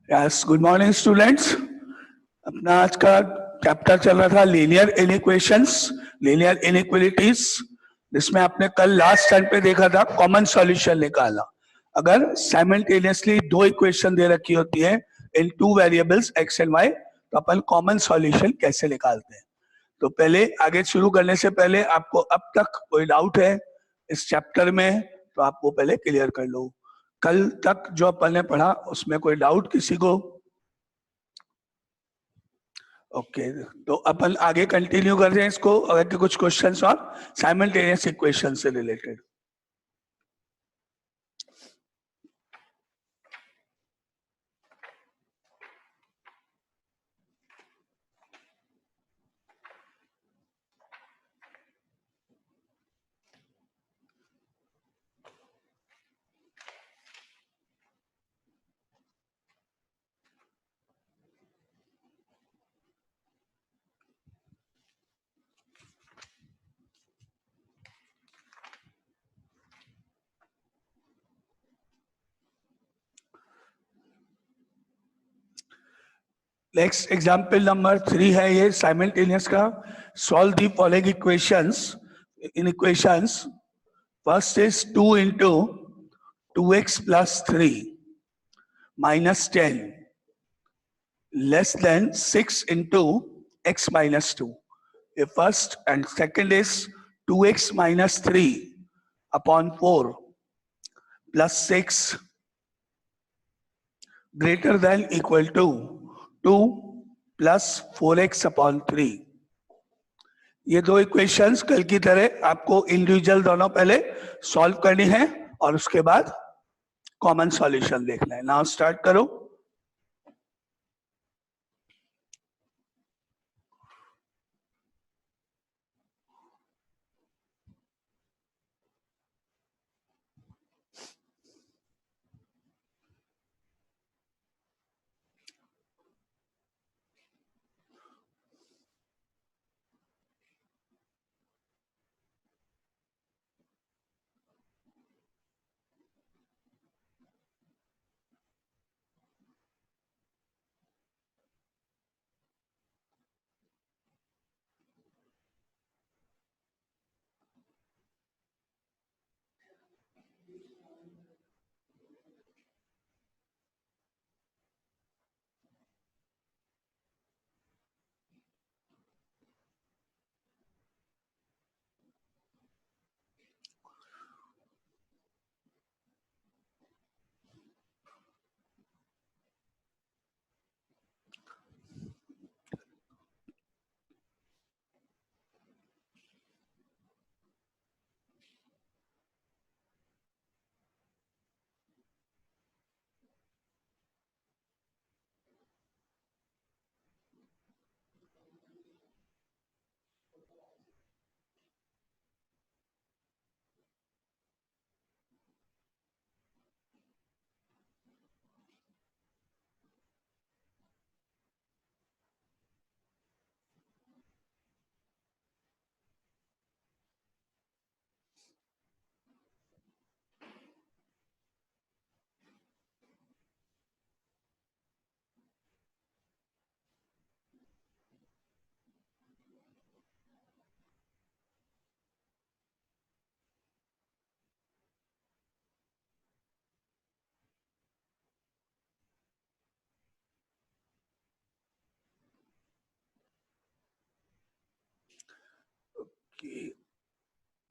Yes, good morning students. अपना आज का चैप्टर चल रहा था लीनियर इनइक्वेशंस, लीनियर इनइक्वालिटीज, जिसमें आपने कल लास्ट टाइम पे देखा था कॉमन सॉल्यूशन निकाला। अगर साइमल्टेनियसली दो इक्वेशन दे रखी होती है in two variables X and Y, तो अपन कॉमन सॉल्यूशन कैसे निकालते हैं। तो पहले आगे शुरू करने से पहले आपको अब तक कोई डाउट है इस चैप्टर में तो आप वो पहले क्लियर कर लो। कल तक जो अपन ने पढ़ा उसमें कोई डाउट किसी को? ओके, तो अपन आगे कंटिन्यू कर रहे हैं इसको, अगर के कुछ क्वेश्चंस और साइमल्टेनियस इक्वेशन से रिलेटेड। नेक्स्ट एग्जाम्पल नंबर 3 है ये साइमल्टेनियस का। Solve the following equations inequations. First is 2 into 2x plus 3 minus 10 less than 6 into x minus 2। ये first, and second is 2x minus 3 upon 4 plus 6 greater than equal to 2 plus 4x upon 3। ये दो equations कल की तरह आपको individual दोनों पहले solve करनी है और उसके बाद कॉमन सॉल्यूशन देखना है। नाउ स्टार्ट करो।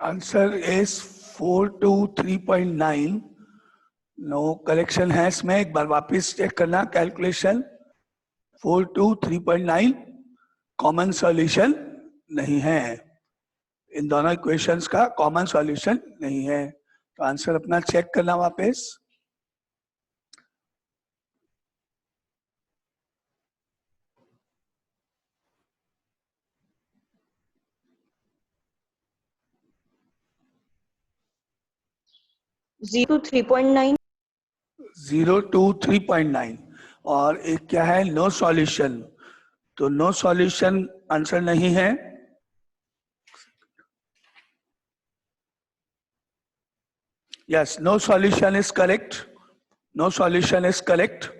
Answer is 4 to 3.9। No correction है इसमें, एक बार वापस चेक करना कैलकुलेशन। 4 to 3.9 कॉमन सॉल्यूशन नहीं है, इन दोनों इक्वेशंस का कॉमन सॉल्यूशन नहीं है। तो आंसर अपना चेक करना वापस। जीरो 3.9। 0 to 3.9 और एक क्या है, नो सॉल्यूशन। तो नो सॉल्यूशन आंसर नहीं है। Yes, no solution is correct, no solution is correct.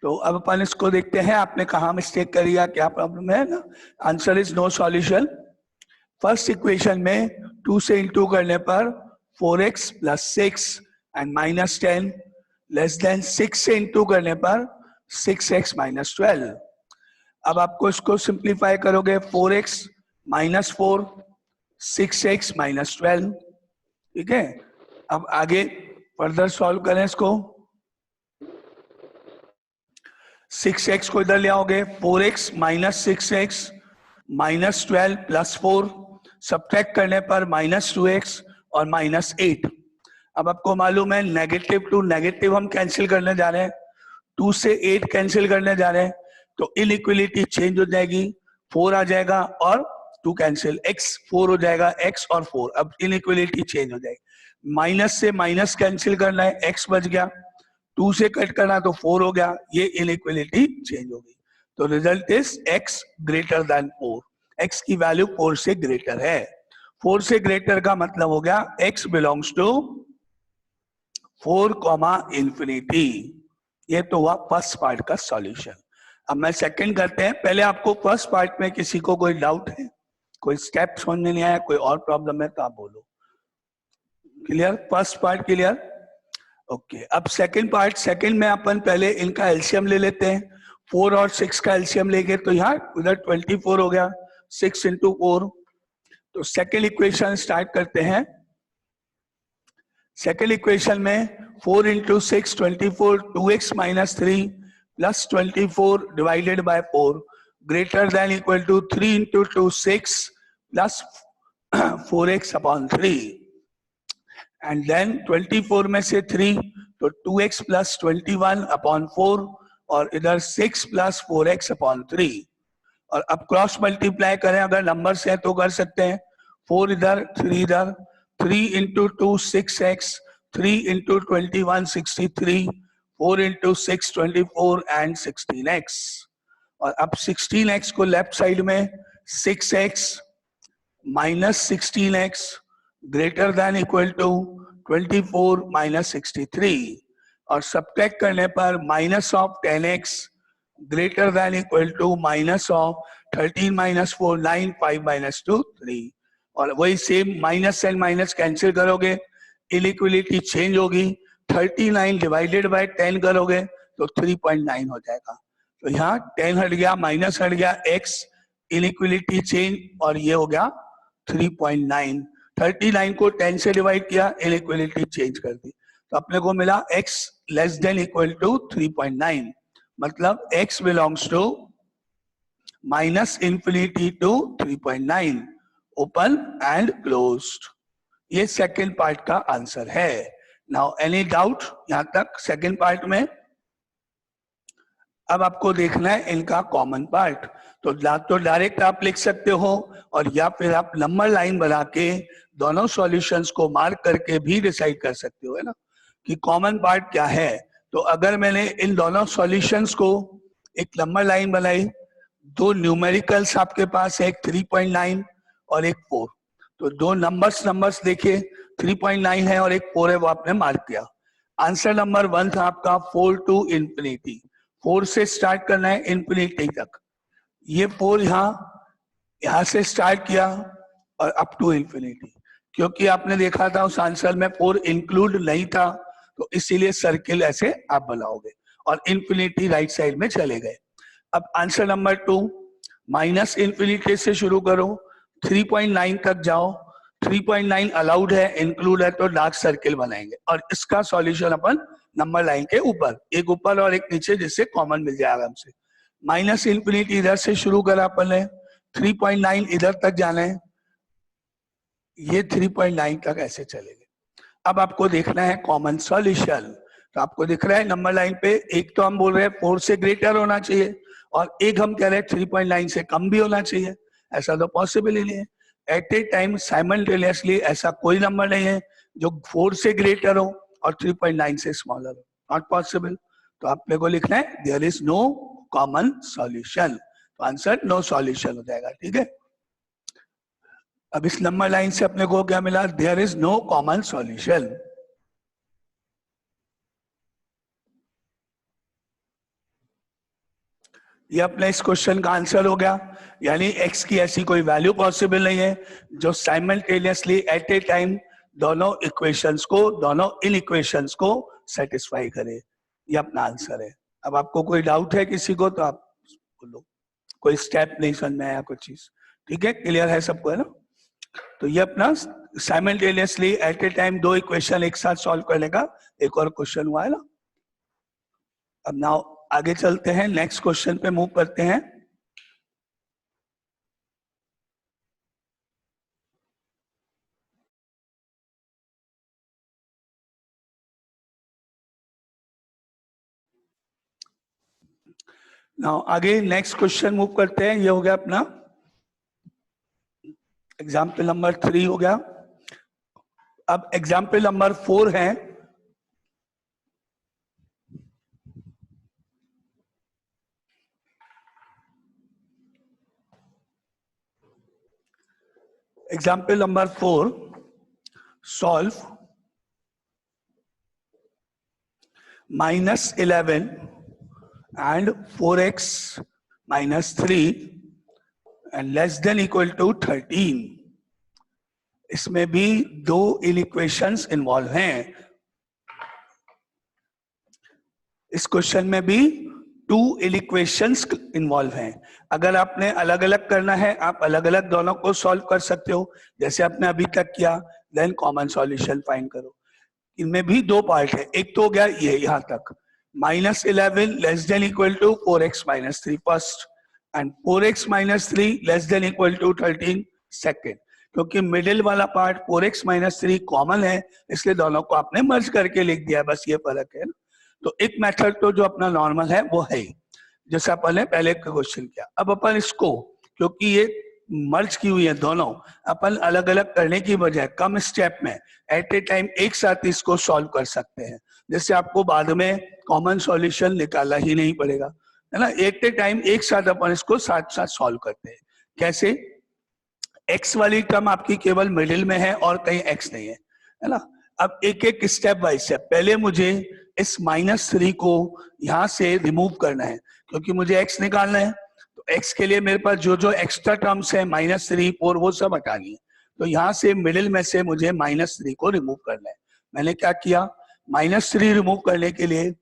तो अब अपन इसको देखते हैं, आपने कहा मिस्टेक करी या क्या प्रॉब्लम है ना। Answer is no solution. First equation में 2 से इंटू करने पर 4x plus 6 and minus 10 less than 6 से इंटू करने पर 6x माइनस 12। अब आपको इसको सिंप्लीफाई करोगे 4x माइनस 4 6x माइनस 12, ठीक है। अब आगे फर्दर सॉल्व करें इसको। 6x को इधर ले आओगे, 4x minus 6x minus 12 plus 4, subtract करने पर माइनस 2x और माइनस 8। अब आपको मालूम है नेगेटिव टू नेगेटिव हम कैंसिल करने जा रहे हैं, 2 से 8 कैंसिल करने जा रहे हैं, तो इनइक्वलिटी चेंज हो जाएगी, 4 आ जाएगा और 2 कैंसिल, x 4 हो जाएगा, x और 4, अब इनइक्वलिटी चेंज हो जाएगी। माइनस से माइनस कैंसिल करना है, x बच गया, 2 से कट करना तो 4 हो गया, ये इनइक्वलिटी चेंज हो गई। तो result is x greater than 4, x की वैल्यू 4 से ग्रेटर है। 4 से ग्रेटर का मतलब हो गया x belongs to 4 comma infinity. ये तो हुआ फर्स्ट पार्ट का सॉल्यूशन। अब मैं सेकंड करते हैं। पहले आपको फर्स्ट पार्ट में किसी को कोई डाउट है, कोई स्टेप समझ में नहीं आया, कोई और प्रॉब्लम है तो आप बोलो। Clear? First part clear? Okay. अब सेकंड पार्ट, सेकंड में अपन पहले इनका एलसीएम ले लेते हैं। 4 और 6 का एलसीएम लेंगे तो यहाँ उधर 24 हो गया, 6 इंटू 4। तो सेकंड इक्वेशन स्टार्ट करते हैं। सेकंड इक्वेशन में 4 into 6 24, 2x minus 3 plus 24 divided by 4 greater than equal to 3 into 2 6 plus 4x upon 3, and then 24 में से 3 तो 2x प्लस 21 अपॉन 4 और इधर 6 प्लस 4x अपॉन 3। और अब क्रॉस मल्टीप्लाई करें, अगर नंबर्स हैं तो कर सकते हैं, 4 इधर 3 इधर, 3 into 2 6x, 3 into 21 63, 4 into 6 24 and 16x। और अब 16x को लेफ्ट साइड में 6x minus 16x greater than equal to 24 minus 63, और सब्ट्रैक्ट करने पर minus of 10x greater than equal to minus of 13 minus 4 9 5 minus 2 3। और वही same minus and minus cancel करोगे, इनइक्वलिटी चेंज होगी, 39 डिवाइडेड बाय 10 करोगे तो 3.9 हो जाएगा। तो यहाँ 10 हट गया, माइनस हट गया, x इनइक्वलिटी चेंज, और ये हो गया 3.9। 39 को 10 से डिवाइड किया, इनइक्वलिटी चेंज कर दी, तो अपने को मिला x less than equal to 3.9, मतलब x belongs to minus infinity to 3.9, open and closed. ये सेकंड पार्ट का आंसर है। नाउ एनी डाउट यहां तक सेकंड पार्ट में? अब आपको देखना है इनका कॉमन पार्ट। तो डायरेक्ट आप लिख सकते हो, और या फिर आप नंबर लाइन बना के दोनों सॉल्यूशंस को मार्क करके भी डिसाइड कर सकते हो, है ना, कि कॉमन पार्ट क्या है। तो अगर मैंने इन दोनों सॉल्यूशंस को एक नंबर लाइन बनाई, दो न्यूमेरिकल्स आपके पास है, एक 3.9 और एक 4, तो दो नंबर्स देखिए, 3.9 है और एक 4 है, वो आपने मार्क किया। आंसर नंबर 1 था आपका 4 टू इंफिनिटी, 4 से स्टार्ट करना है इंफिनिटी तक। ये 4 यहाँ से स्टार्ट किया और अप टू इंफिनिटी, क्योंकि आपने देखा था उस आंसर में 4 इंक्लूड नहीं था, तो इसीलिए सर्किल ऐसे आप बनाओगे और इंफिनिटी राइट साइड में चले गए। अब आंसर नंबर 2, माइनस इंफिनिटी से शुरू करो, 3.9 तक जाओ, 3.9 अलाउड है, इंक्लूड है, तो डार्क सर्किल बनाएंगे, और इसका सॉल्यूशन अपन नंबर लाइन के ऊपर, एक ऊपर और एक नीचे, जिससे कॉमन मिल जाएगा हमसे। माइनस इंफिनिटी इधर से शुरू करा अपन ने, 3.9 इधर तक जाना है, ये 3.9 तक ऐसे चलेंगे। अब आपको देखना है कॉमन सॉल्यूशन। तो आपको दिख रहा है नंबर लाइन पे, एक तो हम बोल रहे हैं 4 से ग्रेटर होना चाहिए, और एक हम कह रहे हैं 3.9 से कम भी होना चाहिए। ऐसा तो पॉसिबल ही नहीं है। एट ए टाइम साइमल्टेनियसली ऐसा कोई नंबर नहीं है जो 4 से ग्रेटर हो और 3.9 से स्मॉलर हो, नॉट पॉसिबल। तो आपने को लिखना है there is no common solution, तो आंसर नो सॉल्यूशन हो जाएगा, ठीक है। अब इस नंबर लाइन से अपने को क्या मिला? There is no common solution. ये अपने इस क्वेश्चन का आंसर हो गया, यानी x की ऐसी कोई वैल्यू पॉसिबल नहीं है जो साइमल्टेनियसली एट ए टाइम दोनों इक्वेशंस को, दोनों इन इक्वेशंस को सेटिस्फाई करे। ये अपना आंसर है। अब आपको कोई डाउट है किसी को तो आप बोलो, कोई स्टेप नहीं समझ में आया कुछ चीज, ठीक है, क्लियर है सबको, है ना? तो ये अपना साइमल्टेनियसली एट ए टाइम दो इक्वेशन एक साथ सॉल्व करने का एक और क्वेश्चन हुआ है ना। अब नाउ आगे चलते हैं, नेक्स्ट क्वेश्चन पे मूव करते हैं। नाउ आगे नेक्स्ट क्वेश्चन मूव करते हैं। ये हो गया अपना एग्जाम्पल नंबर 3 हो गया। अब एग्जाम्पल नंबर 4 है। Example number 4, solve -11 and 4x minus 3 and less than equal to 13। इसमें भी दो इक्वेशंस इन्वॉल्व हैं। इस क्वेश्चन में भी 2 इक्वेशंस इन्वॉल्व हैं। अगर आपने अलग अलग करना है, आप अलग अलग दोनों को सॉल्व कर सकते हो, जैसे आपने अभी तक किया। देन कॉमन सॉल्यूशन फाइंड करो। इनमें भी दो पार्ट है। एक तो हो गया ये यहां तक, -11 less than equal to 4x minus 3 first and 4x minus 3 less than equal to 13 second. क्योंकि मिडिल वाला पार्ट 4x minus 3 कॉमन है, इसलिए दोनों को आपने मर्ज करके लिख दिया, बस ये फर्क है ना। तो एक मेथड तो जो अपना नॉर्मल है वो है, जैसे अपन ने पहले क्वेश्चन किया। अब अपन इसको, क्योंकि ये मर्ज की हुई है दोनों, अपन अलग अलग करने की बजाय कम स्टेप में एट ए टाइम एक साथ इसको सॉल्व कर सकते हैं, जिससे आपको बाद में कॉमन सॉल्यूशन निकालना ही नहीं पड़ेगा, है ना। एट ए टाइम एक साथ अपन इसको साथ साथ सॉल्व करते हैं। कैसे? एक्स वाली टर्म आपकी केवल मिडिल में है और कहीं एक्स नहीं है ना। अब एक एक स्टेप बाय स्टेप, पहले मुझे इस -3 को यहां से रिमूव करना है, क्योंकि मुझे एक्स निकालना है। तो एक्स के लिए मेरे पास जो जो एक्स्ट्रा टर्म्स है -3, 4, वो सब हटानी है। तो यहाँ से मिडिल में से मुझे -3 को रिमूव करना है। मैंने क्या किया, -3 रिमूव करने के लिए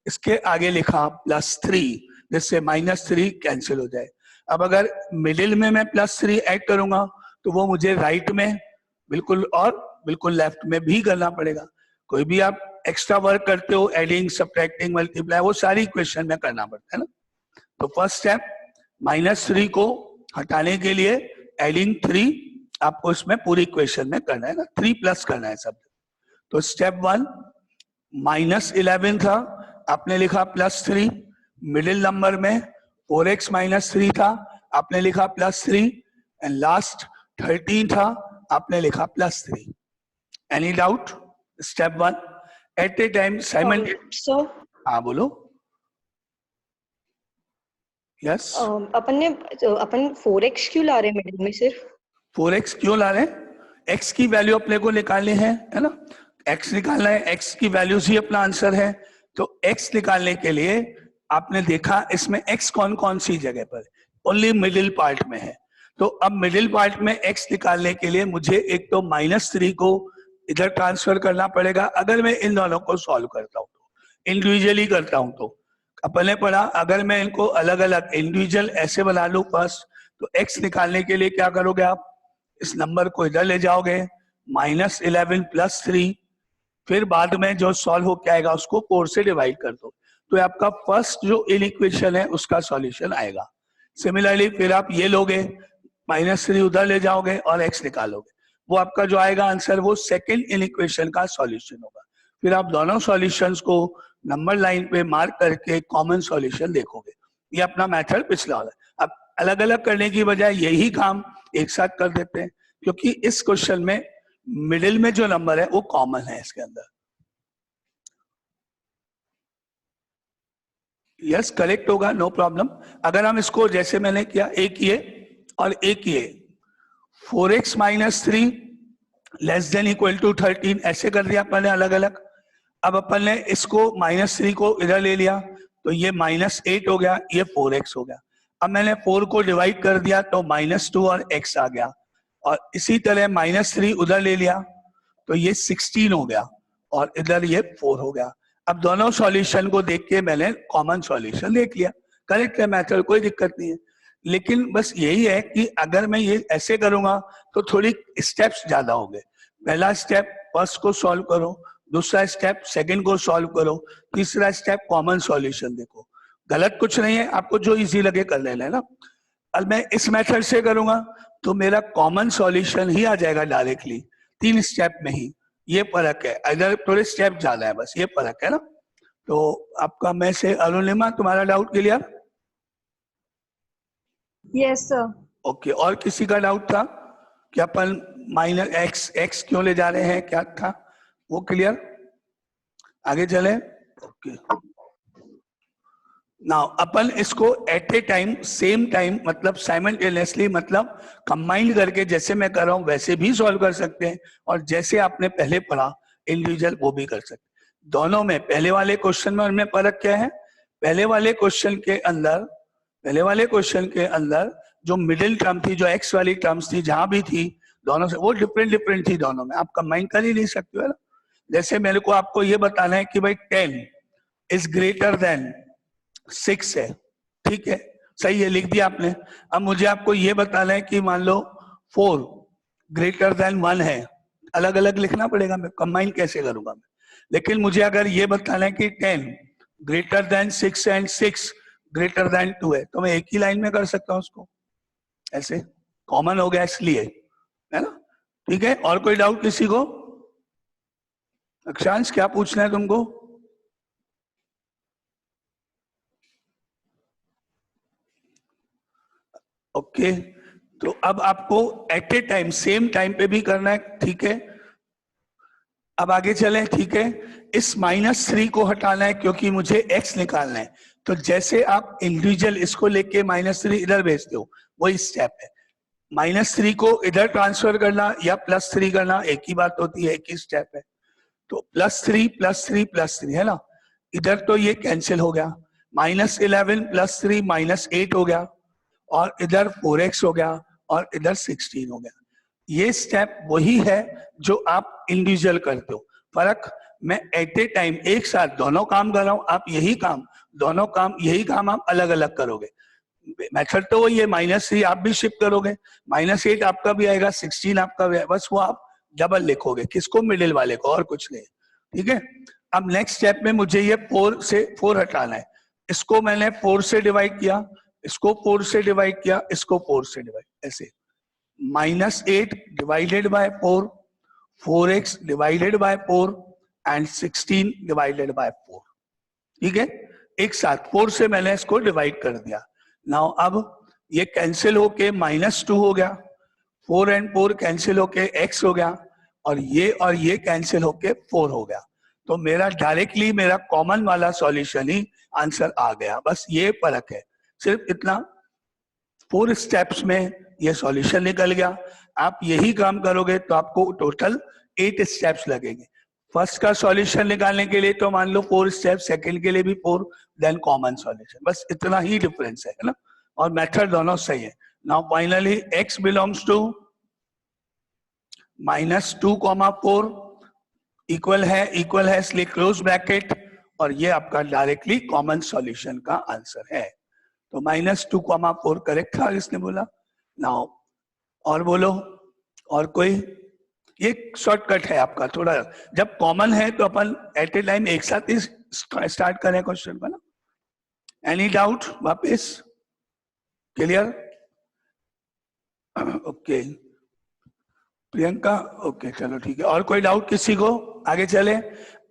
इसके आगे लिखा +3, जिससे -3 कैंसिल हो जाए। अब अगर मिडिल में मैं +3 ऐड करूंगा तो वो मुझे राइट में बिल्कुल और बिल्कुल लेफ्ट में भी करना पड़ेगा। कोई भी आप एक्स्ट्रा वर्क करते हो, एडिंग, सब्ट्रैक्टिंग, मल्टीप्लाई, वो सारी इक्वेशन में करना पड़ता है ना। तो फर्स्ट स्टेप, -3 को हटाने के लिए एडिंग 3 आपको इसमें पूरी इक्वेशन में करना है ना, 3 प्लस करना है सब। तो स्टेप 1, -11 था, आपने लिखा +3, मिडिल नंबर में 4x minus 3 था, आपने लिखा +3, एंड लास्ट 13 था, आपने लिखा +3। Any doubt? Step 1 at a time simultaneously. हाँ बोलो। यस। अपन 4x क्यों ला रहे हैं मिडिल में? सिर्फ 4x क्यों ला रहे हैं? x की वैल्यू अपने को निकालनी है ना। x निकालना है, x की वैल्यूज ही अपना आंसर है। तो x निकालने के लिए आपने देखा इसमें x कौन कौन सी जगह पर, ओनली मिडिल पार्ट में है। तो अब मिडिल पार्ट में x निकालने के लिए मुझे एक तो -3 को इधर ट्रांसफर करना पड़ेगा। अगर मैं इन दोनों को सॉल्व करता हूँ तो, इंडिविजुअली करता हूँ तो, अपन ने पढ़ा अगर मैं इनको अलग अलग इंडिविजुअल ऐसे बना लूं फर्स्ट, तो x निकालने के लिए क्या करोगे आप, इस नंबर को इधर ले जाओगे, -11 + 3, फिर बाद में जो सॉल्व होके आएगा उसको 4 से डिवाइड कर दो, तो आपका फर्स्ट जो इक्वेशन है उसका सॉल्यूशन आएगा। सिमिलरली फिर आप ये लोगे, -3 उधर ले जाओगे और x निकालोगे, वो आपका जो आएगा आंसर वो सेकंड इक्वेशन का सॉल्यूशन होगा। फिर आप दोनों सॉल्यूशंस को नंबर लाइन पे मार्क करके कॉमन सॉल्यूशन देखोगे। ये अपना मेथड पिछला वाला है। अब अलग अलग करने की बजाय यही काम एक साथ कर देते हैं, क्योंकि इस क्वेश्चन में मिडिल में जो नंबर है वो कॉमन है इसके अंदर। यस करेक्ट होगा, नो प्रॉब्लम। अगर हम इसको जैसे मैंने किया, एक ये और एक ये, 4x minus 3 less than equal to 13, ऐसे कर दिया अपन ने अलग अलग। अब अपन ने इसको -3 को इधर ले लिया, तो ये -8 हो गया, ये 4x हो गया। अब मैंने 4 को डिवाइड कर दिया तो -2 और x आ गया, और इसी तरह -3 उधर ले लिया तो ये 16 हो गया, और इधर ये 4 हो गया। अब दोनों सॉल्यूशन को देख के मैंने कॉमन सॉल्यूशन देख लिया, करेक्ट है मेथड, कोई दिक्कत नहीं है। लेकिन बस यही है कि अगर मैं ये ऐसे करूंगा तो थोड़ी स्टेप्स ज्यादा होंगे। पहला स्टेप फर्स्ट को सॉल्व करो, दूसरा स्टेप सेकंड को सॉल्व करो, तीसरा स्टेप कॉमन सॉल्यूशन देखो। गलत कुछ नहीं है, आपको जो इजी लगे कर लेना है ना। अब मैं इस मेथड से करूंगा तो मेरा कॉमन सॉल्यूशन ही आ जाएगा डायरेक्टली 3 स्टेप में ही। ये फर्क है, इधर थोड़े स्टेप ज्यादा है, बस ये फर्क है ना। तो आपका मैं से अरुणिमा, तुम्हारा doubt clear? Yes sir. Okay, और किसी का डाउट था कि अपन -x क्यों ले जा रहे हैं, क्या था वो क्लियर? आगे चले। ओके, नाउ अपन इसको at a time same time मतलब साइमल्टेनियसली मतलब कंबाइंड करके जैसे मैं कर रहा हूं वैसे भी सॉल्व कर सकते हैं, और जैसे आपने पहले पढ़ा इंडिविजुअल वो भी कर सकते हैं। दोनों में पहले वाले क्वेश्चन में उनमें फर्क क्या है? पहले वाले क्वेश्चन के अंदर जो मिडिल टर्म थी, जो एक्स वाली टर्म्स थी, जहां भी थी दोनों से वो डिफरेंट थी दोनों में, आप कंबाइन कर ही नहीं सकते हो ना। जैसे मेरे को आपको ये बताना है कि भाई 10 इज ग्रेटर देन 6 है, ठीक है, सही है, लिख दिया आपने। अब मुझे आपको ये बताना है कि मान लो 4 ग्रेटर देन 1 है, अलग अलग लिखना पड़ेगा, मैं कंबाइन कैसे करूंगा मैं। लेकिन मुझे अगर ये बताना है कि 10 greater than 6 and 6 greater then 2 है, तो मैं एक ही लाइन में कर सकता हूं उसको, ऐसे कॉमन हो गया इसलिए, है ना। ठीक है, और कोई डाउट किसी को? अक्षांश क्या पूछना है तुमको? ओके, तो अब आपको at a time same time पे भी करना है, ठीक है। अब आगे चलें, ठीक है। इस -3 को हटाना है क्योंकि मुझे x निकालना है, तो जैसे आप इंडिविजुअल इसको लेके -3 इधर भेजते हो वही स्टेप है। -3 को इधर ट्रांसफर करना या +3 करना एक ही बात होती है, एक ही स्टेप है। तो +3 +3 +3 है ना, इधर तो ये कैंसिल हो गया, -11 +3 -8 हो गया, और इधर 4x हो गया, और इधर 16 हो गया। ये स्टेप वही है जो आप इंडिविजुअल करते हो। फर्क मैं एट ए टाइम एक साथ दोनों काम कर रहा हूं, आप यही काम आप अलग अलग करोगे। मेथड तो वही है, -3 आप भी शिफ्ट करोगे, -8 आपका भी आएगा, 16 आपका भी आएगा, बस वो आप डबल लिखोगे, किसको? मिडिल वाले को, और कुछ नहीं, ठीक है। अब नेक्स्ट स्टेप में मुझे ये 4 से 4 हटाना है, इसको मैंने 4 से डिवाइड किया, इसको 4 से डिवाइड किया, इसको 4 से डिवाइड, ऐसे -8 divided by 4, 4x divided by 4 and 16 divided by 4, ठीक है। एक साथ 4 से मैंने इसको डिवाइड कर दिया। नाउ अब ये कैंसिल होके -2 हो गया, 4 एंड 4 कैंसिल होके x हो गया, और ये कैंसिल होके 4 हो गया। तो मेरा डायरेक्टली मेरा कॉमन वाला सॉल्यूशन ही आंसर आ गया, बस ये फर्क है, सिर्फ इतना। 4 स्टेप्स में ये सॉल्यूशन निकल गया। आप यही काम करोगे तो आपको टोटल 8 स्टेप्स लगेंगे। फर्स्ट का सॉल्यूशन निकालने के लिए तो मान लो 4 स्टेप, सेकंड के लिए भी 4, देन कॉमन सॉल्यूशन, बस इतना ही डिफरेंस है ना, और मेथड दोनों सही है। Now finally x belongs to -2, 4 equal है इसलिए क्लोज ब्रैकेट, और ये आपका डायरेक्टली कॉमन सॉल्यूशन का आंसर है। तो -2, 4 करेक्ट था इसने बोला। नाउ और बोलो, और कोई? ये शॉर्टकट है आपका, थोड़ा जब कॉमन है तो अपन एट ए टाइम एक साथ ही स्टार्ट करें क्वेश्चन का ना। Any doubt? वापस क्लियर? ओके प्रियंका, ओके चलो ठीक है। और कोई डाउट किसी को? आगे चले।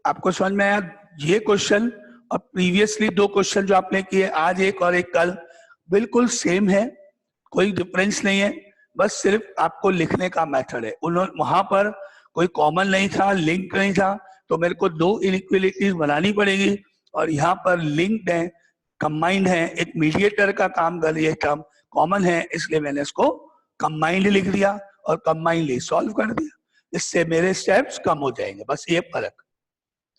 आपको समझ में आया ये क्वेश्चन और प्रीवियसली 2 क्वेश्चन जो आपने किए, आज एक और एक कल, बिल्कुल सेम है, कोई डिफरेंस नहीं है, बस सिर्फ आपको लिखने का मेथड है। उन्होंने वहां पर कोई कॉमन नहीं था, लिंक नहीं था, तो मेरे को 2 इनइक्वालिटीज बनानी पड़ेगी, और यहाँ पर लिंक्ड है, कंबाइंड है, एक मीडिएटर का काम कर रही है, टर्म कॉमन है, इसलिए मैंने इसको कंबाइंड लिख दिया और कंबाइंडली सॉल्व कर दिया। इससे मेरे स्टेप्स कम हो जाएंगे, बस ये फर्क।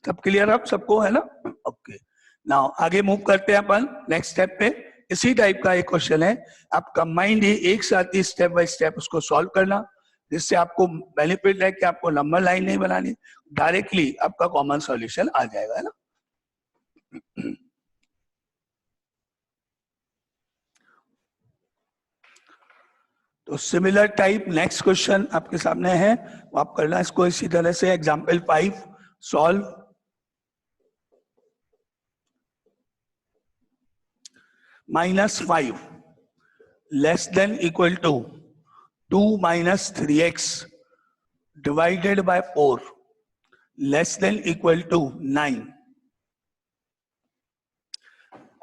सब क्लियर अब सबको, है ना? ओके, नाउ आगे मूव करते हैं अपन नेक्स्ट स्टेप पे। इसी टाइप का एक क्वेश्चन है, आप कंबाइंड ही एक साथ ही स्टेप बाय स्टेप उसको सॉल्व करना, जिससे आपको बेनिफिट है कि आपको नंबर लाइन नहीं बनानी, डायरेक्टली आपका कॉमन सॉल्यूशन आ जाएगा, है ना। तो सिमिलर टाइप नेक्स्ट क्वेश्चन आपके सामने है, वो आप करना इसको इसी तरह से। Example 5 solve. -5 less than equal to 2 minus 3x divided by 4 less than equal to 9।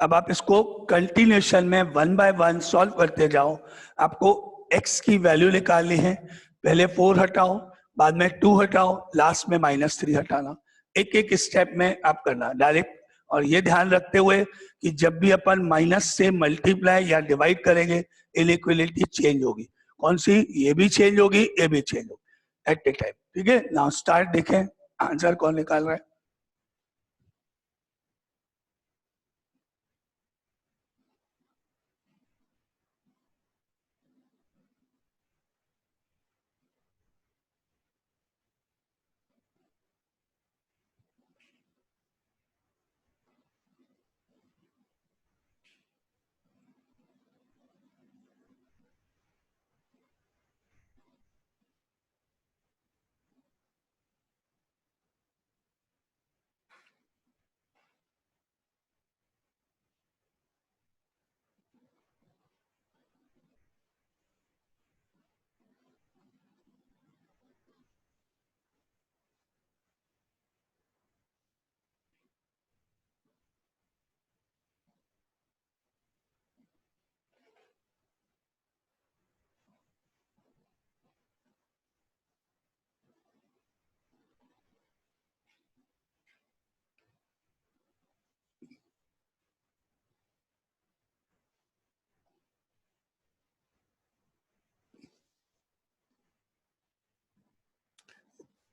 अब आप इसको कंटिन्यूशन में 1 by 1 सॉल्व करते जाओ। आपको x की वैल्यू निकालनी है, पहले 4 हटाओ, बाद में 2 हटाओ, लास्ट में -3 हटाना। एक एक स्टेप में आप करना डायरेक्ट। और ये ध्यान रखते हुए कि जब भी अपन माइनस से मल्टीप्लाई या डिवाइड करेंगे, इनइक्वालिटी चेंज होगी। कौन सी? ये भी चेंज होगी, ये भी चेंज होगी एट ए टाइम। ठीक है, नाउ स्टार्ट। देखें आंसर कौन निकाल रहा है।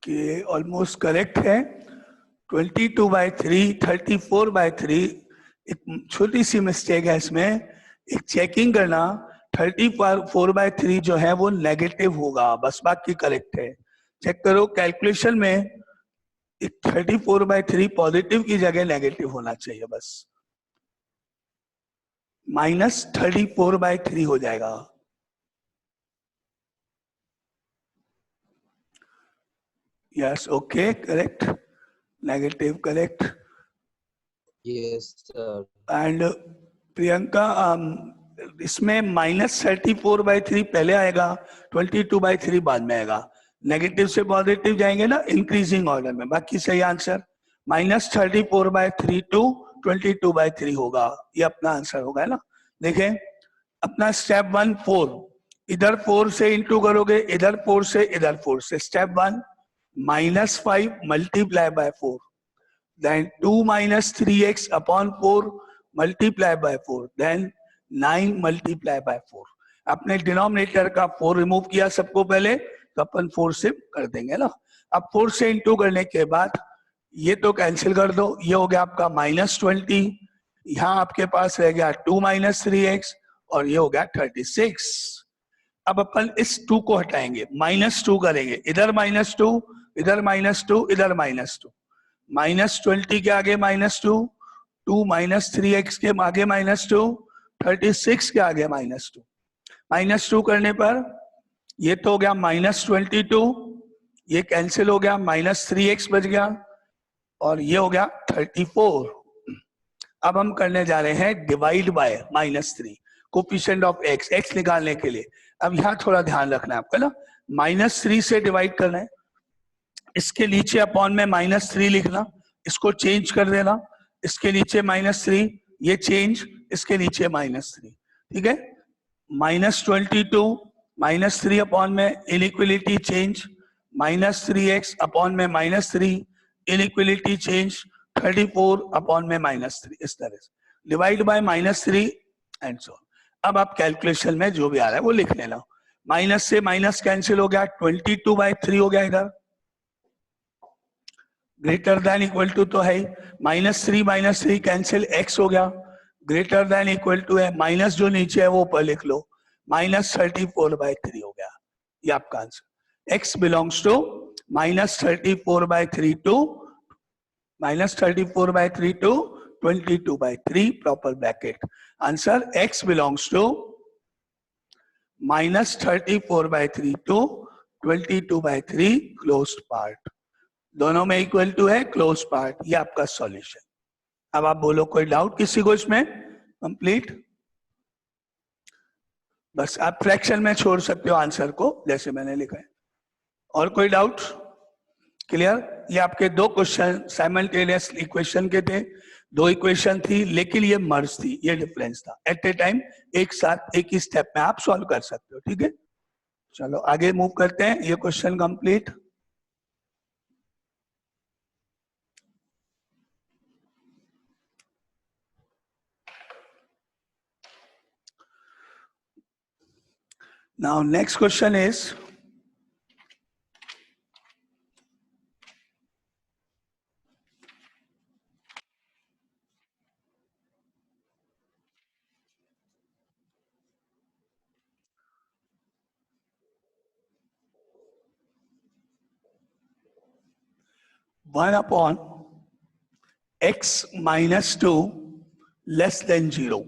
कि ऑलमोस्ट करेक्ट है। 22/3 34/3। एक छोटी सी मिस्टेक है इसमें, एक चेकिंग करना। 34/3 जो है वो नेगेटिव होगा, बस बाकी करेक्ट है। चेक करो कैलकुलेशन में, 34/3 पॉजिटिव की जगह नेगेटिव होना चाहिए बस। -34/3 हो जाएगा। Yes, okay, correct, negative correct. Yes, sir. And Priyanka, इसमें -34/3 पहले आएगा, 22/3 बाद में आएगा। नेगेटिव से पॉजिटिव जाएंगे ना इंक्रीजिंग ऑर्डर में। बाकी सही आंसर -34/3 टू 22/3 होगा, ये अपना आंसर होगा, है ना। देखें अपना स्टेप 1 4, इधर 4 से इंटू करोगे, इधर 4 से, इधर 4 से। Step 1 -5 multiply by 4, then 2 minus 3x upon 4 multiply by 4, then 9 multiply by 4। आपने डिनोमिनेटर का 4 रिमूव किया सबको पहले, तो अपन 4 से कर देंगे ना। अब 4 से इंटू करने के बाद ये तो कैंसिल कर दो, ये हो गया आपका -20। यहाँ आपके पास रह गया 2 minus 3x और ये हो गया 36। अब अपन इस 2 को हटाएंगे, -2 करेंगे, इधर -2, इधर -2, इधर -2। -20 के आगे -2, 2 minus 3x के आगे -2, 36 के आगे -2। -2 करने पर ये तो हो गया -22, ये कैंसिल हो गया, -3x बच गया और ये हो गया 34। अब हम करने जा रहे हैं divide by -3, coefficient of x, x निकालने के लिए। अब यहाँ थोड़ा ध्यान रखना है आपको ना, -3 से डिवाइड करना है, इसके नीचे अपॉन में -3 लिखना, इसको चेंज कर देना, इसके नीचे -3, ये चेंज, इसके नीचे -3। ठीक है, -22 -3 अपॉन में इनइक्वालिटी चेंज, -3x अपॉन में -3 इनइक्वालिटी चेंज, 34 अपॉन में -3, इस तरह से डिवाइड बाय -3 एंड सो। अब आप कैलकुलेशन में जो भी आ रहा है वो लिख लेना। माइनस से माइनस कैंसिल हो गया, 22/3 हो गया इधर, ग्रेटर देन इक्वल टू तो है, माइनस थ्री कैंसिल, एक्स हो गया, ग्रेटर देन इक्वल टू है, माइनस जो नीचे है वो ऊपर लिख लो, -34/3 हो गया, ये आपका answer. x belongs to -34/3 to -34/3 to 22/3 proper bracket. Answer x belongs to -34/3 to 22/3 closed part, दोनों में इक्वल टू है, क्लोज पार्ट, ये आपका सॉल्यूशन। अब आप बोलो कोई डाउट किसी को इसमें? कंप्लीट। बस आप फ्रैक्शन में छोड़ सकते हो आंसर को जैसे मैंने लिखा है। और कोई डाउट? क्लियर? ये आपके दो क्वेश्चन साइमल्टेनियस इक्वेशन के थे, दो इक्वेशन थी लेकिन ये मर्ज थी, ये डिफरेंस था। एट ए टाइम एक साथ एक ही स्टेप में आप सॉल्व कर सकते हो, ठीक है? चलो आगे मूव करते हैं, ये question complete. Now next question is, one upon x minus 2 less than 0,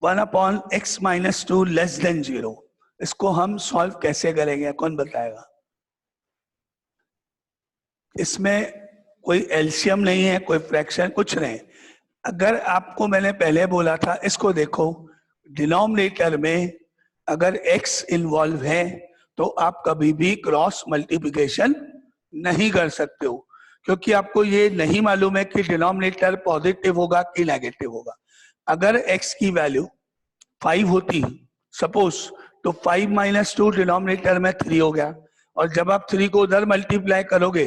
1 upon x minus 2 less than 0, इसको हम सॉल्व कैसे करेंगे, कौन बताएगा? इसमें कोई एलसीएम नहीं है, कोई फ्रैक्शन कुछ नहीं। अगर आपको मैंने पहले बोला था, इसको देखो, डिनोमिनेटर में अगर x इन्वॉल्व है तो आप कभी भी क्रॉस मल्टीप्लिकेशन नहीं कर सकते हो, क्योंकि आपको ये नहीं मालूम है कि डिनोमिनेटर पॉजिटिव होगा कि नेगेटिव होगा। अगर x की वैल्यू 5 होती सपोज, तो 5 माइनस 2 डिनोमिनेटर में 3 हो गया, और जब आप 3 को उधर मल्टीप्लाई करोगे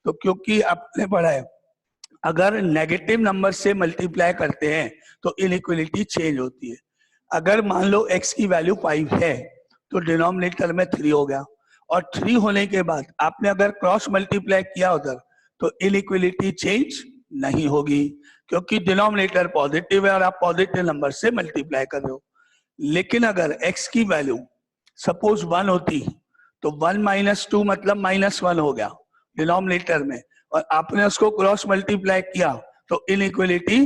तो क्योंकि आपने पढ़ा है अगर नेगेटिव नंबर से मल्टीप्लाई करते हैं तो इनइक्वलिटी चेंज होती है। अगर मान लो x की वैल्यू 5 है तो डिनोमिनेटर में 3 हो गया, और 3 होने के बाद आपने अगर क्रॉस मल्टीप्लाई किया उधर तो इनइक्वलिटी चेंज नहीं होगी, क्योंकि डिनोमिनेटर पॉजिटिव है और आप पॉजिटिव नंबर से मल्टीप्लाई कर रहे हो। लेकिन अगर x की वैल्यू सपोज 1 होती तो 1 माइनस 2 मतलब -1 हो गया डिनोमिनेटर में, और आपने उसको क्रॉस मल्टीप्लाई किया तो इनइक्वलिटी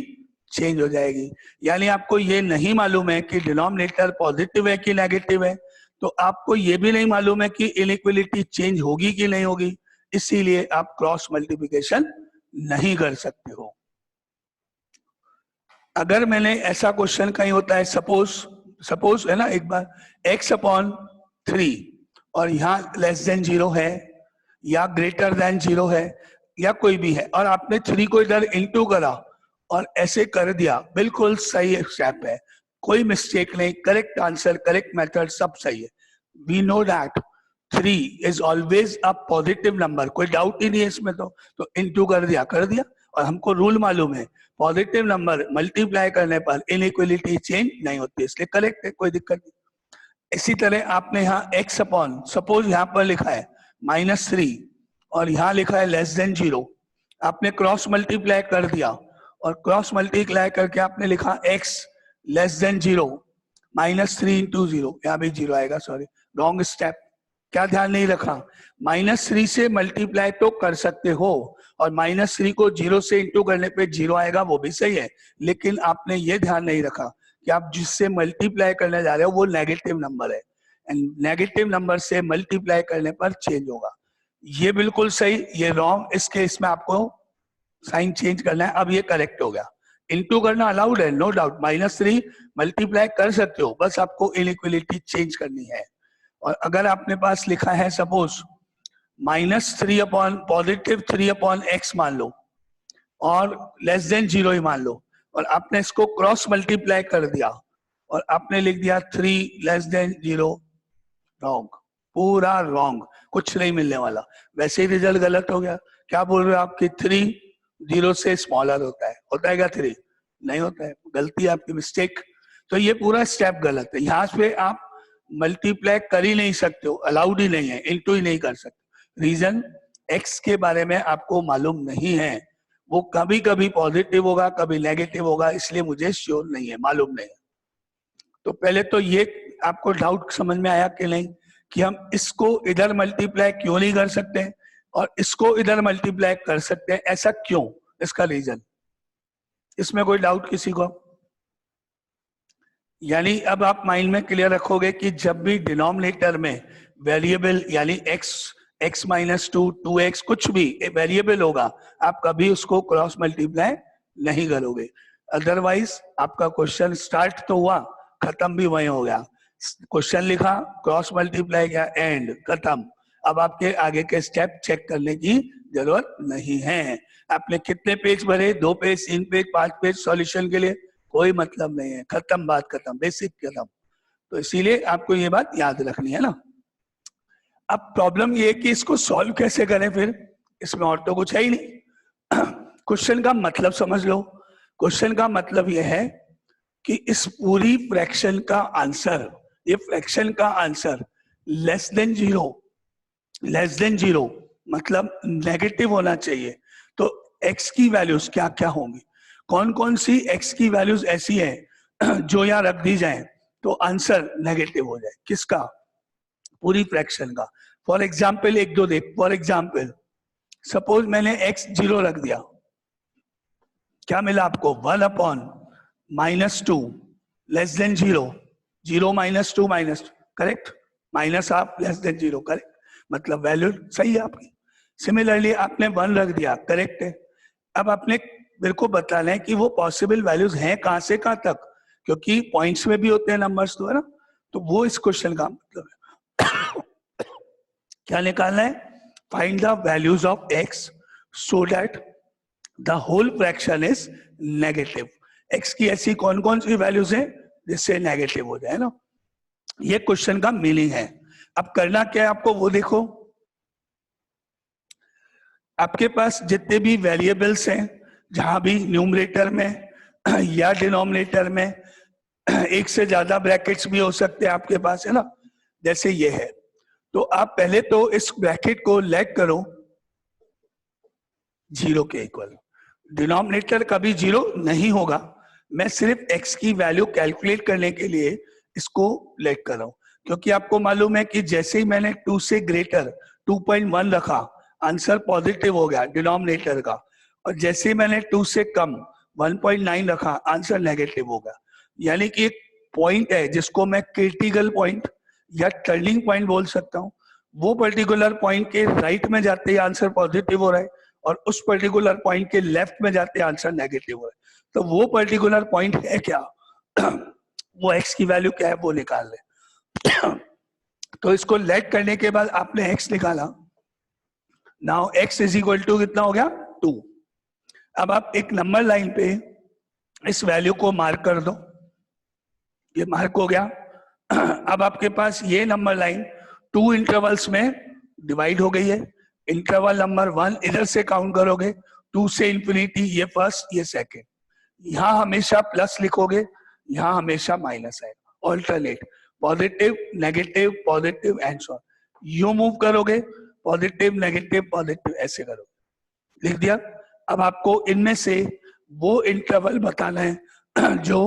चेंज हो जाएगी। यानी आपको ये नहीं मालूम है कि डिनोमिनेटर पॉजिटिव है कि नेगेटिव है, तो आपको ये भी नहीं मालूम है कि इनइक्वलिटी चेंज होगी कि नहीं होगी, इसीलिए आप क्रॉस मल्टीप्लिकेशन नहीं कर सकते हो। अगर मैंने ऐसा क्वेश्चन कहीं होता है, सपोज है ना, एक बार x अपॉन 3 और यहाँ लेस देन 0 है या ग्रेटर देन 0 है या कोई भी है, और आपने 3 को इधर इंटू करा और ऐसे कर दिया, बिल्कुल सही स्टेप है, कोई मिस्टेक नहीं, करेक्ट आंसर, करेक्ट मेथड, सब सही है। We know that 3 is always a positive number, कोई डाउट ही नहीं है इसमें। तो इंटू कर दिया, और हमको रूल मालूम है पॉजिटिव नंबर मल्टीप्लाई करने पर इनइक्वलिटी चेंज नहीं होती, इसलिए करेक्ट है, कोई दिक्कत नहीं। इसी तरह आपने यहाँ x अपॉन, सपोज यहाँ पर लिखा है -3 और यहाँ लिखा है लेस देन 0, आपने क्रॉस मल्टीप्लाई कर दिया और क्रॉस मल्टीप्लाई करके आपने लिखा x लेस देन 0, -3 इंटू 0, यहाँ भी 0 आएगा, सॉरी रॉन्ग स्टेप, क्या ध्यान नहीं रखा, -3 से मल्टीप्लाई तो कर सकते हो और -3 को 0 से इंटू करने पे 0 आएगा, वो भी सही है, लेकिन आपने ये ध्यान नहीं रखा कि आप जिससे मल्टीप्लाई करने जा रहे हो वो नेगेटिव नंबर है, एंड नेगेटिव नंबर से मल्टीप्लाई करने पर चेंज होगा। ये बिल्कुल सही, ये रॉन्ग, इस केस में आपको साइन चेंज करना है। अब ये करेक्ट हो गया, इंटू करना अलाउड है, नो डाउट, -3 मल्टीप्लाई कर सकते हो, बस आपको इनइक्वलिटी चेंज करनी है। और अगर आपने पास लिखा है suppose -3 upon positive 3 upon x मान लो और लेस देन 0 ही मान लो, और आपने इसको क्रॉस मल्टीप्लाई कर दिया और आपने लिख दिया 3 लेस देन 0, रॉन्ग, पूरा रॉन्ग, कुछ नहीं मिलने वाला, वैसे ही रिजल्ट गलत हो गया। क्या बोल रहे हो आप कि 3 0 से स्मॉलर होता है क्या 3? नहीं होता है, गलती है आपकी, मिस्टेक। तो ये पूरा स्टेप गलत है, यहाँ पे आप मल्टीप्लाई कर ही नहीं सकते हो, अलाउड ही नहीं है, इंटू ही नहीं कर सकते। रीजन, x के बारे में आपको मालूम नहीं है, वो कभी कभी पॉजिटिव होगा कभी नेगेटिव होगा, इसलिए मुझे श्योर नहीं है, मालूम नहीं है। तो पहले तो ये आपको डाउट समझ में आया कि नहीं कि हम इसको इधर मल्टीप्लाई क्यों नहीं कर सकते और इसको इधर मल्टीप्लाई कर सकते हैं, ऐसा क्यों, इसका रीजन, इसमें कोई डाउट किसी को? यानी अब आप माइंड में क्लियर रखोगे कि जब भी डिनोमिनेटर में वेरिएबल यानी x माइनस 2x कुछ भी वेरिएबल होगा, आप कभी उसको क्रॉस मल्टीप्लाई नहीं करोगे, अदरवाइज आपका क्वेश्चन स्टार्ट तो हुआ खत्म भी वही हो गया। क्वेश्चन लिखा, क्रॉस मल्टीप्लाई किया, एंड, खत्म। अब आपके आगे के स्टेप चेक करने की जरूरत नहीं है। आपने कितने पेज भरे, 2 पेज, 3 पेज, 5 पेज सॉल्यूशन के लिए, कोई मतलब नहीं है, खत्म, बात खत्म, बेसिक खत्म। तो इसीलिए आपको ये बात याद रखनी है ना। अब प्रॉब्लम ये है कि इसको सॉल्व कैसे करें, फिर इसमें और तो कुछ है ही नहीं। क्वेश्चन का मतलब समझ लो। क्वेश्चन का मतलब यह है कि इस पूरी फ्रैक्शन का आंसर, ये फ्रैक्शन का आंसर लेस देन जीरो मतलब नेगेटिव होना चाहिए। तो x की वैल्यूज क्या क्या होंगी, कौन कौन सी x की वैल्यूज ऐसी है जो यहाँ रख दी जाए तो आंसर नेगेटिव हो जाए, किसका, पूरी फ्रैक्शन का। फॉर एग्जाम्पल एक दो देख, फॉर एग्जाम्पल सपोज मैंने x 0 रख दिया, क्या मिला आपको, 1/-2 less than 0 minus 2 minus, correct, minus आप लेस देन 0, करेक्ट, मतलब वैल्यू सही है आपकी। सिमिलरली आपने 1 रख दिया, करेक्ट है। अब आपने मेरे को बताना है कि वो पॉसिबल वैल्यूज हैं कहां से कहां तक, क्योंकि पॉइंट्स में भी होते हैं नंबर्स तो, है ना। तो वो इस क्वेश्चन का मतलब है। क्या निकालना है, find the values of x so that the whole fraction is negative. x की ऐसी कौन कौन सी वैल्यूज हैं जिससे नेगेटिव हो जाए ना, ये क्वेश्चन का मीनिंग है। अब करना क्या है आपको, वो देखो, आपके पास जितने भी वेरिएबल्स हैं, जहां भी न्यूमरेटर में या डिनोमिनेटर में एक से ज्यादा ब्रैकेट्स भी हो सकते हैं आपके पास, है ना, जैसे ये है। तो आप पहले तो इस ब्रैकेट को लेट करो 0 के इक्वल, डिनोमिनेटर कभी 0 नहीं होगा, मैं सिर्फ x की वैल्यू कैलकुलेट करने के लिए इसको लेट कर रहा हूं, क्योंकि आपको मालूम है कि जैसे ही मैंने 2 से ग्रेटर 2.1 रखा, आंसर पॉजिटिव हो गया डिनोमिनेटर का, और जैसे ही मैंने 2 से कम 1.9 रखा, आंसर नेगेटिव होगा। यानी कि एक पॉइंट है जिसको मैं क्रिटिकल पॉइंट या टर्निंग पॉइंट बोल सकता हूँ, वो पर्टिकुलर पॉइंट के राइट में जाते ही आंसर पॉजिटिव हो रहा है, और उस पर्टिकुलर पॉइंट के लेफ्ट में जाते आंसर नेगेटिव हो रहा है। तो वो पर्टिकुलर पॉइंट है क्या वो x की वैल्यू क्या है वो निकाल ले। तो इसको लेट करने के बाद आपने x निकाला, now x is equal to कितना हो गया, 2। अब आप एक नंबर लाइन पे इस वैल्यू को मार्क कर दो, ये मार्क हो गया। अब आपके पास ये नंबर लाइन 2 इंटरवल्स में डिवाइड हो गई है। इंटरवल नंबर 1 इधर से काउंट करोगे, 2 से इंफिनिटी, ये फर्स्ट ये सेकंड, यहां हमेशा प्लस लिखोगे, यहां हमेशा माइनस आएगा, alternate, positive negative positive and so on. You move करोगे, पॉजिटिव नेगेटिव पॉजिटिव, ऐसे करोगे, लिख दिया। अब आपको इनमें से वो इंटरवल बताना है जो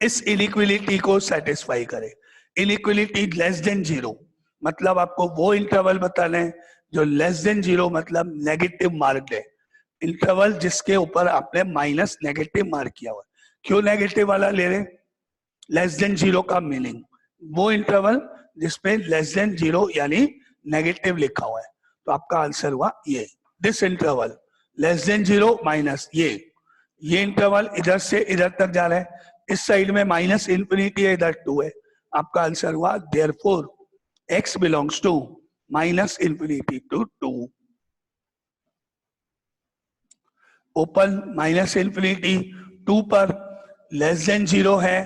इस इनइक्वालिटी को सेटिस्फाई करे। इनइक्वालिटी लेस देन 0 मतलब आपको वो इंटरवल बताना है जो लेस देन 0 मतलब नेगेटिव मार्क है, इंटरवल जिसके ऊपर आपने माइनस नेगेटिव मार्क किया हुआ। क्यों नेगेटिव वाला ले रहे, लेस देन 0 का मीनिंग वो इंटरवल जिसपे लेस देन 0 यानी नेगेटिव लिखा हुआ है। तो आपका आंसर हुआ ये, this interval less than 0 minus ये इंटरवल इधर से इधर तक जा रहा है, इस साइड में माइनस इंफिनिटी है, इधर 2 है। आपका आंसर हुआ therefore x belongs to minus infinity to 2, open minus infinity 2 पर लेस देन 0 है,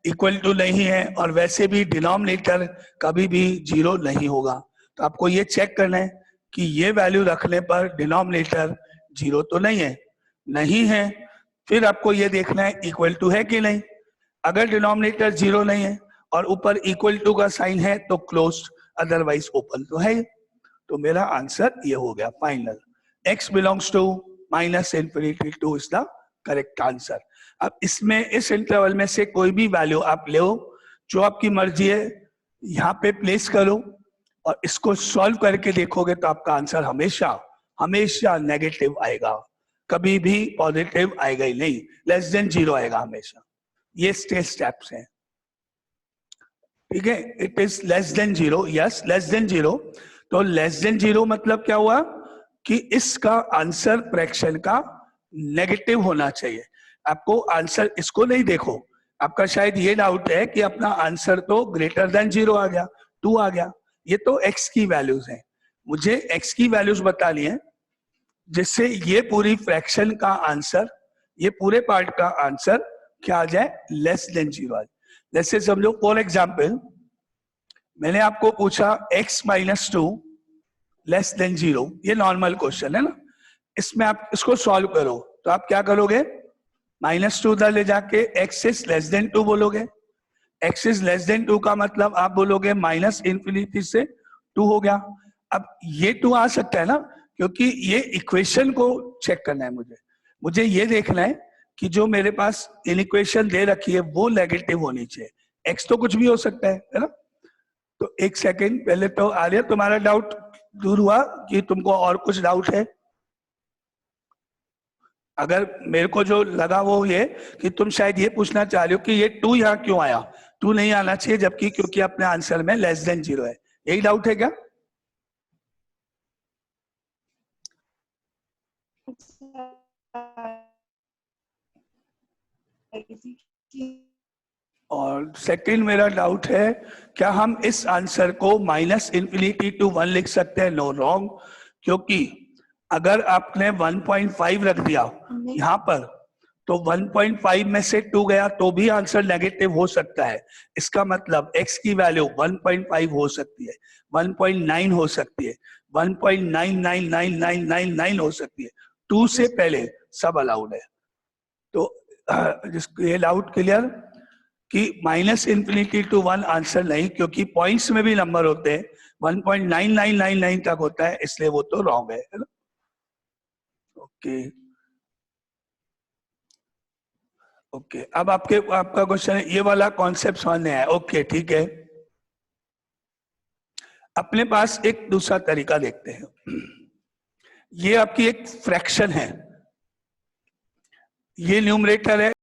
इक्वल टू नहीं है, और वैसे भी डिनोमिनेटर कभी भी 0 नहीं होगा। तो आपको ये चेक करना है कि ये वैल्यू रखने पर डिनोमिनेटर 0 तो नहीं है। फिर आपको ये देखना है इक्वल टू है कि नहीं। अगर डिनोमिनेटर 0 नहीं है और ऊपर इक्वल टू का साइन है तो क्लोज्ड, अदरवाइज ओपन तो है। तो मेरा आंसर ये हो गया final. x belongs to minus infinity to is the correct answer. अब इसमें इस इंटरवल में से कोई भी वैल्यू आप लो, जो आपकी मर्जी है, यहाँ पे प्लेस करो और इसको सॉल्व करके देखोगे तो आपका आंसर हमेशा हमेशा नेगेटिव आएगा, कभी भी पॉजिटिव आएगा ही नहीं, लेस देन 0 आएगा हमेशा। ये स्टेप्स हैं, ठीक है। It is less than 0, yes less than 0। तो लेस देन 0 मतलब क्या हुआ कि इसका आंसर फ्रैक्शन का नेगेटिव होना चाहिए। आपको आंसर इसको नहीं देखो, आपका शायद ये डाउट है कि अपना आंसर तो ग्रेटर देन 0 आ गया, 2 आ गया। ये तो x की वैल्यूज हैं, मुझे x की वैल्यूज बता ली हैं जिससे ये पूरी फ्रैक्शन का आंसर, ये पूरे पार्ट का आंसर क्या आ जाए, लेस देन 0 आ जाए। जैसे समझो फॉर एग्जाम्पल मैंने आपको पूछा x माइनस 2 लेस देन 0, ये नॉर्मल क्वेश्चन है ना। इसमें आप इसको सॉल्व करो तो आप क्या करोगे, -2 उधर ले जाके x इज लेस देन 2 बोलोगे। x इज लेस देन 2 का मतलब आप बोलोगे माइनस इन्फिनिटी से 2 हो गया। अब ये 2 आ सकता है ना, क्योंकि ये इक्वेशन को चेक करना है मुझे ये देखना है कि जो मेरे पास इक्वेशन दे रखी है वो नेगेटिव होनी चाहिए। x तो कुछ भी हो सकता है ना। तो एक सेकेंड पहले तो आर्य तुम्हारा डाउट दूर हुआ कि तुमको और कुछ डाउट है? अगर मेरे को जो लगा वो ये कि तुम शायद ये पूछना चाह रहे हो कि ये 2 यहाँ क्यों आया, 2 नहीं आना चाहिए जबकि, क्योंकि अपने आंसर में लेस देन 0 है। यही डाउट है क्या? और सेकंड मेरा डाउट है, क्या हम इस आंसर को माइनस इन्फिनिटी टू 1 लिख सकते हैं? No, wrong. क्योंकि अगर आपने 1.5 रख दिया यहाँ पर तो 1.5 में से 2 गया तो भी आंसर नेगेटिव हो सकता है। इसका मतलब x की वैल्यू 1.5 हो सकती है, 1.9 हो सकती है, 1.999999 हो सकती है। 2 से पहले सब अलाउड है। तो ये डाउट क्लियर कि माइनस इन्फिनिटी टू 1 आंसर नहीं, क्योंकि पॉइंट्स में भी नंबर होते हैं, 1.9999 तक होता है, इसलिए वो तो रॉन्ग है ना। ओके, अब आपका क्वेश्चन है, ये वाला कॉन्सेप्ट समझ में आया? ओके ठीक है। अपने पास एक दूसरा तरीका देखते हैं। ये आपकी एक फ्रैक्शन है, ये न्यूमरेटर है